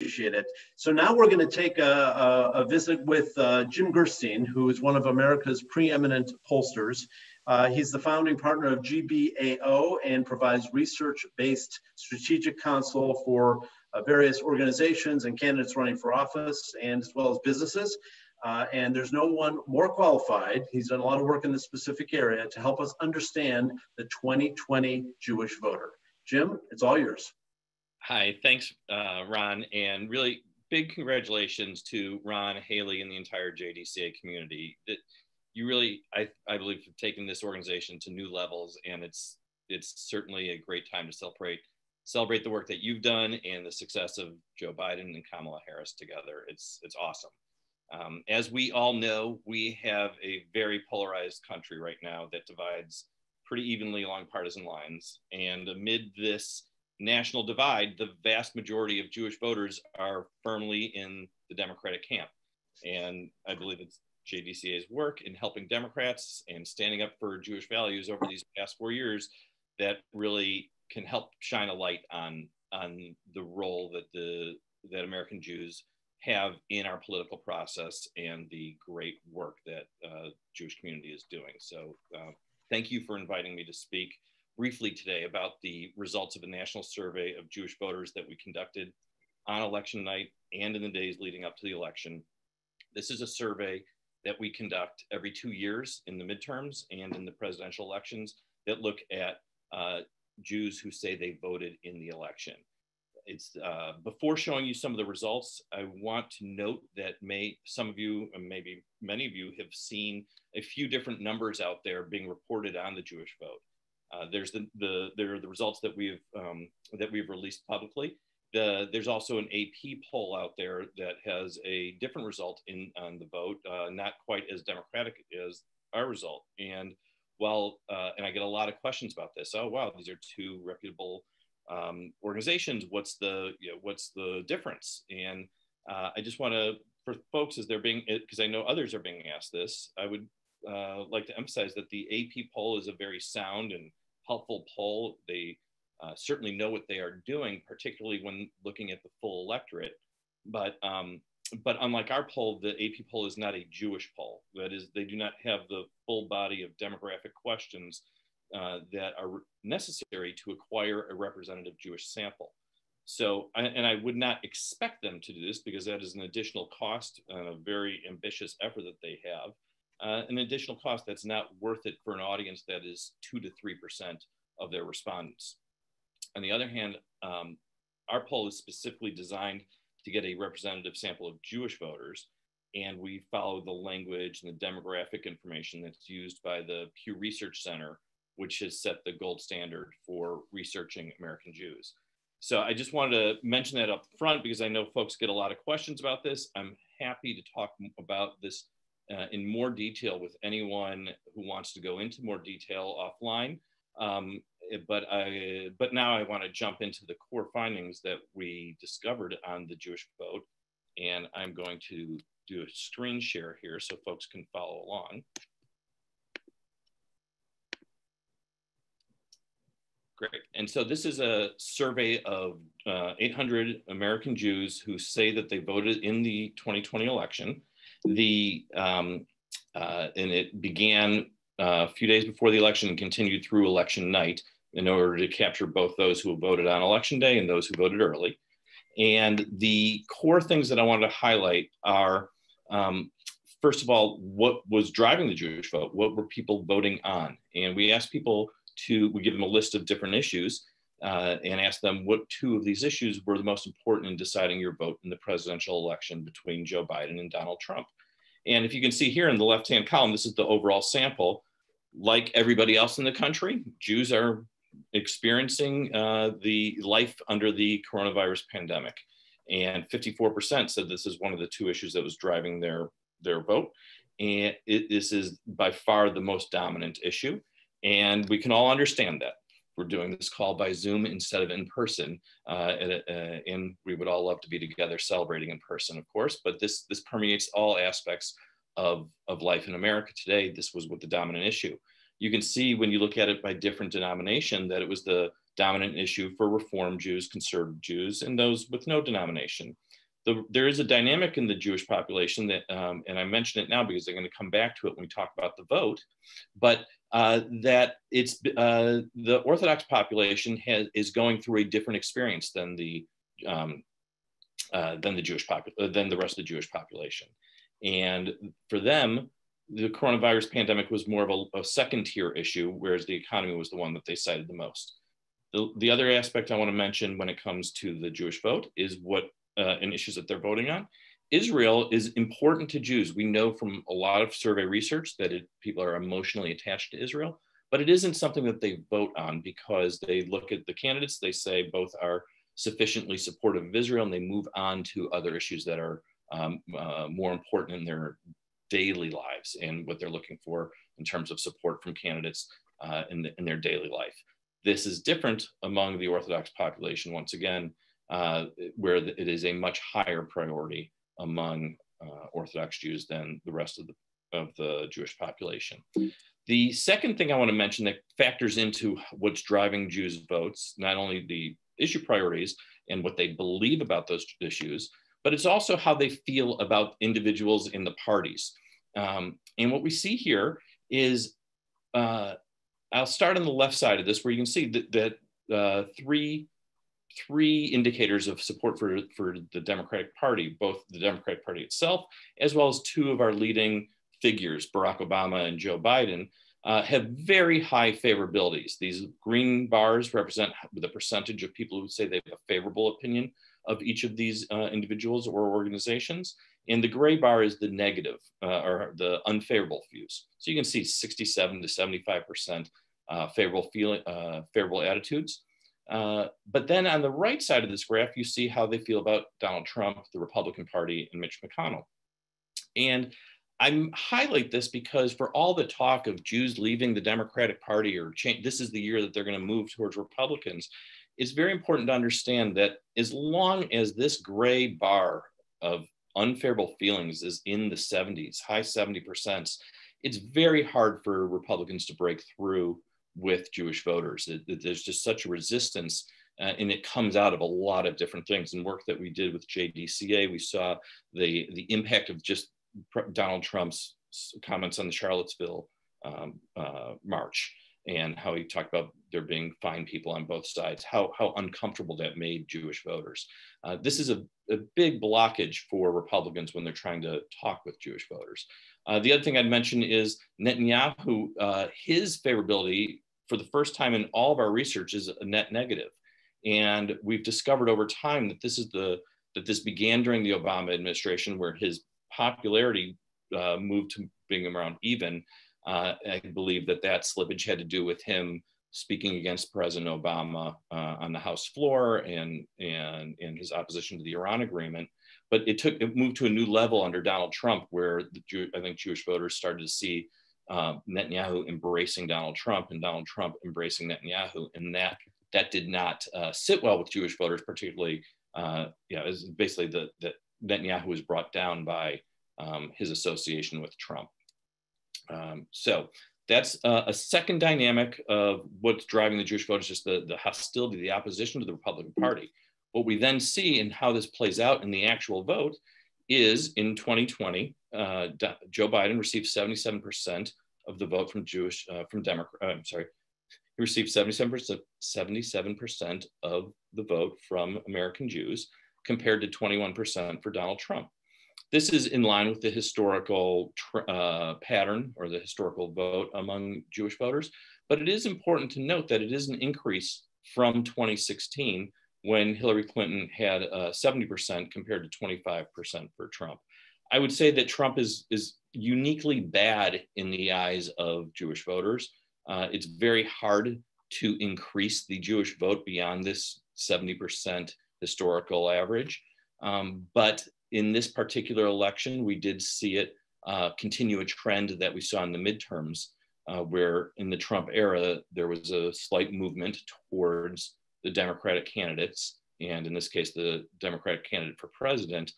Appreciate it. So now we're going to take a visit with Jim Gerstein, who is one of America's preeminent pollsters. He's the founding partner of GBAO and provides research-based strategic counsel for various organizations and candidates running for office, and as well as businesses. And there's no one more qualified. He's done a lot of work in this specific area to help us understand the 2020 Jewish voter. Jim, it's all yours. Hi, thanks, Ron, and really big congratulations to Ron, Haley, and the entire JDCA community. That you really, I believe, have taken this organization to new levels, and it's certainly a great time to celebrate the work that you've done and the success of Joe Biden and Kamala Harris together. It's awesome. As we all know, we have a very polarized country right now that divides pretty evenly along partisan lines, and amid this national divide, the vast majority of Jewish voters are firmly in the Democratic camp. And I believe it's JDCA's work in helping Democrats and standing up for Jewish values over these past 4 years that really can help shine a light on the role that American Jews have in our political process and the great work that Jewish community is doing. So thank you for inviting me to speak briefly today about the results of a national survey of Jewish voters that we conducted on election night and in the days leading up to the election. This is a survey that we conduct every 2 years in the midterms and in the presidential elections that look at Jews who say they voted in the election. It's before showing you some of the results, I want to note that some of you, and maybe many of you, have seen a few different numbers out there being reported on the Jewish vote. There are the results that we've released publicly. There's also an AP poll out there that has a different result on the vote, not quite as democratic as our result. And and I get a lot of questions about this. Oh wow, these are two reputable organizations. What's the difference? And I just want to, for folks, as they're being, because I know others are being asked this, I would like to emphasize that the AP poll is a very sound and helpful poll. They certainly know what they are doing, particularly when looking at the full electorate. But unlike our poll, the AP poll is not a Jewish poll. That is, they do not have the full body of demographic questions that are necessary to acquire a representative Jewish sample. So, and I would not expect them to do this because that is an additional cost and a very ambitious effort that they have. An additional cost that's not worth it for an audience that is 2 to 3% of their respondents. On the other hand, our poll is specifically designed to get a representative sample of Jewish voters, and we follow the language and the demographic information that's used by the Pew Research Center, which has set the gold standard for researching American Jews. So I just wanted to mention that up front because I know folks get a lot of questions about this. I'm happy to talk about this in more detail with anyone who wants to go into more detail offline. But now I want to jump into the core findings that we discovered on the Jewish vote. And I'm going to do a screen share here so folks can follow along. Great. And so this is a survey of 800 American Jews who say that they voted in the 2020 election. And it began a few days before the election and continued through election night in order to capture both those who voted on election day and those who voted early. And the core things that I wanted to highlight are, first of all, what was driving the Jewish vote? What were people voting on? And we asked people we give them a list of different issues and ask them what 2 of these issues were the most important in deciding your vote in the presidential election between Joe Biden and Donald Trump. And if you can see here in the left-hand column, this is the overall sample. Like everybody else in the country, Jews are experiencing the life under the coronavirus pandemic. And 54% said this is one of the 2 issues that was driving their vote. And this is by far the most dominant issue. And we can all understand that. We're doing this call by Zoom instead of in person. And we would all love to be together celebrating in person, of course, but this permeates all aspects of life in America today. This was what the dominant issue. You can see when you look at it by different denomination that it was the dominant issue for Reform Jews, conservative Jews, and those with no denomination. there is a dynamic in the Jewish population that, and I mention it now because I'm going to come back to it when we talk about the vote, but that it's the Orthodox population is going through a different experience than the than the rest of the Jewish population, and for them, the coronavirus pandemic was more of a second tier issue, whereas the economy was the one that they cited the most. The other aspect I want to mention when it comes to the Jewish vote is what and issues that they're voting on. Israel is important to Jews. We know from a lot of survey research that people are emotionally attached to Israel, but it isn't something that they vote on because they look at the candidates, they say both are sufficiently supportive of Israel, and they move on to other issues that are more important in their daily lives and what they're looking for in terms of support from candidates in their daily life. This is different among the Orthodox population, once again, where it is a much higher priority among Orthodox Jews than the rest of the Jewish population. The second thing I want to mention that factors into what's driving Jews' votes, not only the issue priorities and what they believe about those issues, but it's also how they feel about individuals in the parties. And what we see here is, I'll start on the left side of this, where you can see that three indicators of support for the Democratic Party, both the Democratic Party itself, as well as two of our leading figures, Barack Obama and Joe Biden, have very high favorabilities. These green bars represent the percentage of people who say they have a favorable opinion of each of these individuals or organizations. And the gray bar is the negative or the unfavorable views. So you can see 67 to 75% favorable attitudes. But then on the right side of this graph, you see how they feel about Donald Trump, the Republican Party, and Mitch McConnell. And I highlight this because for all the talk of Jews leaving the Democratic Party or change, this is the year that they're going to move towards Republicans, it's very important to understand that as long as this gray bar of unfavorable feelings is in the 70s, high 70%, it's very hard for Republicans to break through with Jewish voters. There's just such a resistance, and it comes out of a lot of different things. And work that we did with JDCA, we saw the impact of just Donald Trump's comments on the Charlottesville march, and how he talked about there being fine people on both sides, how uncomfortable that made Jewish voters. This is a big blockage for Republicans when they're trying to talk with Jewish voters. The other thing I'd mention is Netanyahu, his favorability for the first time in all of our research is a net negative. And we've discovered over time that this began during the Obama administration, where his popularity moved to being around even. I believe that slippage had to do with him speaking against President Obama on the House floor and his opposition to the Iran agreement. But it moved to a new level under Donald Trump, where I think Jewish voters started to see Netanyahu embracing Donald Trump and Donald Trump embracing Netanyahu, and that did not sit well with Jewish voters, particularly. Is basically that Netanyahu was brought down by his association with Trump. So that's a second dynamic of what's driving the Jewish vote, is just the hostility, the opposition to the Republican Party. What we then see and how this plays out in the actual vote is in 2020, Joe Biden received 77% of the vote from Democrats. He received 77% of the vote from American Jews, compared to 21% for Donald Trump. This is in line with the historical pattern or the historical vote among Jewish voters, but it is important to note that it is an increase from 2016, when Hillary Clinton had 70% compared to 25% for Trump. I would say that Trump is uniquely bad in the eyes of Jewish voters. It's very hard to increase the Jewish vote beyond this 70% historical average. But in this particular election, we did see it continue a trend that we saw in the midterms, where in the Trump era, there was a slight movement towards the Democratic candidates, and in this case, the Democratic candidate for president,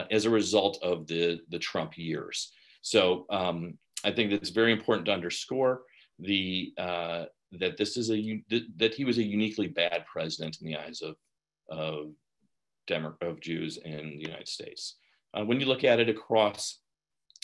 as a result of the Trump years. So I think that it's very important to underscore that he was a uniquely bad president in the eyes of Jews in the United States. When you look at it across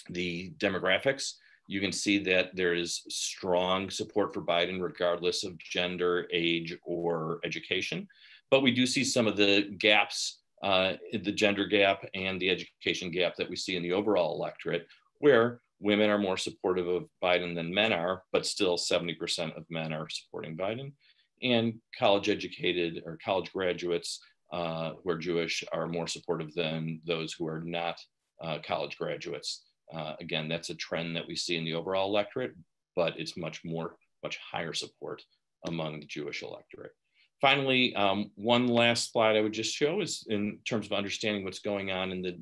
the demographics, you can see that there is strong support for Biden regardless of gender, age, or education. But we do see some of the gaps, the gender gap and the education gap that we see in the overall electorate, where women are more supportive of Biden than men are, but still 70% of men are supporting Biden. And college educated or college graduates who are Jewish are more supportive than those who are not college graduates. Again, that's a trend that we see in the overall electorate, but it's much higher support among the Jewish electorate. Finally, one last slide I would just show is in terms of understanding what's going on in the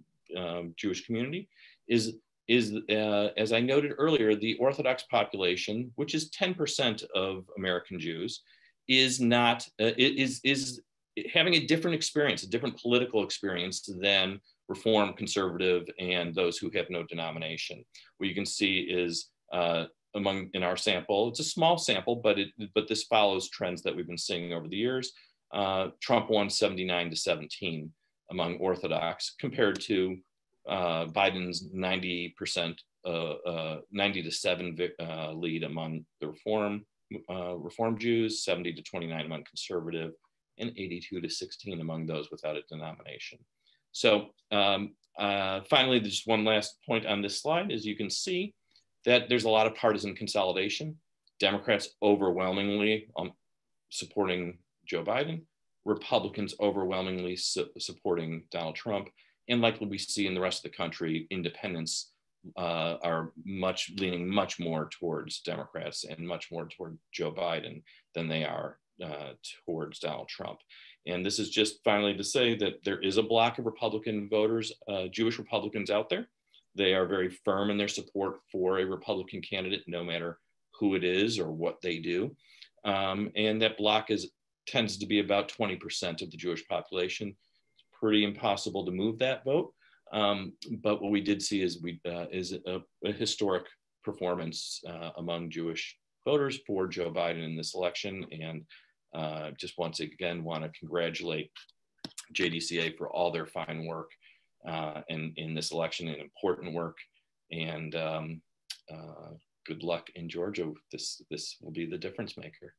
Jewish community is as I noted earlier, the Orthodox population, which is 10% of American Jews, is having a different experience, a different political experience than Reform, conservative, and those who have no denomination. What you can see is in our sample, it's a small sample, but this follows trends that we've been seeing over the years. Trump won 79-17 among Orthodox compared to Biden's 90%, 90-7 lead among the Reform Jews, 70-29 among conservative, and 82-16 among those without a denomination. So finally, just one last point on this slide is you can see that there's a lot of partisan consolidation. Democrats overwhelmingly supporting Joe Biden, Republicans overwhelmingly supporting Donald Trump, and like we see in the rest of the country, independents are leaning much more towards Democrats and much more toward Joe Biden than they are towards Donald Trump. And this is just finally to say that there is a block of Republican voters, Jewish Republicans out there. They are very firm in their support for a Republican candidate, no matter who it is or what they do. And that block tends to be about 20% of the Jewish population. It's pretty impossible to move that vote. But what we did see is a historic performance among Jewish voters for Joe Biden in this election. And just once again, want to congratulate JDCA for all their fine work in this election, and important work. And good luck in Georgia. This will be the difference maker.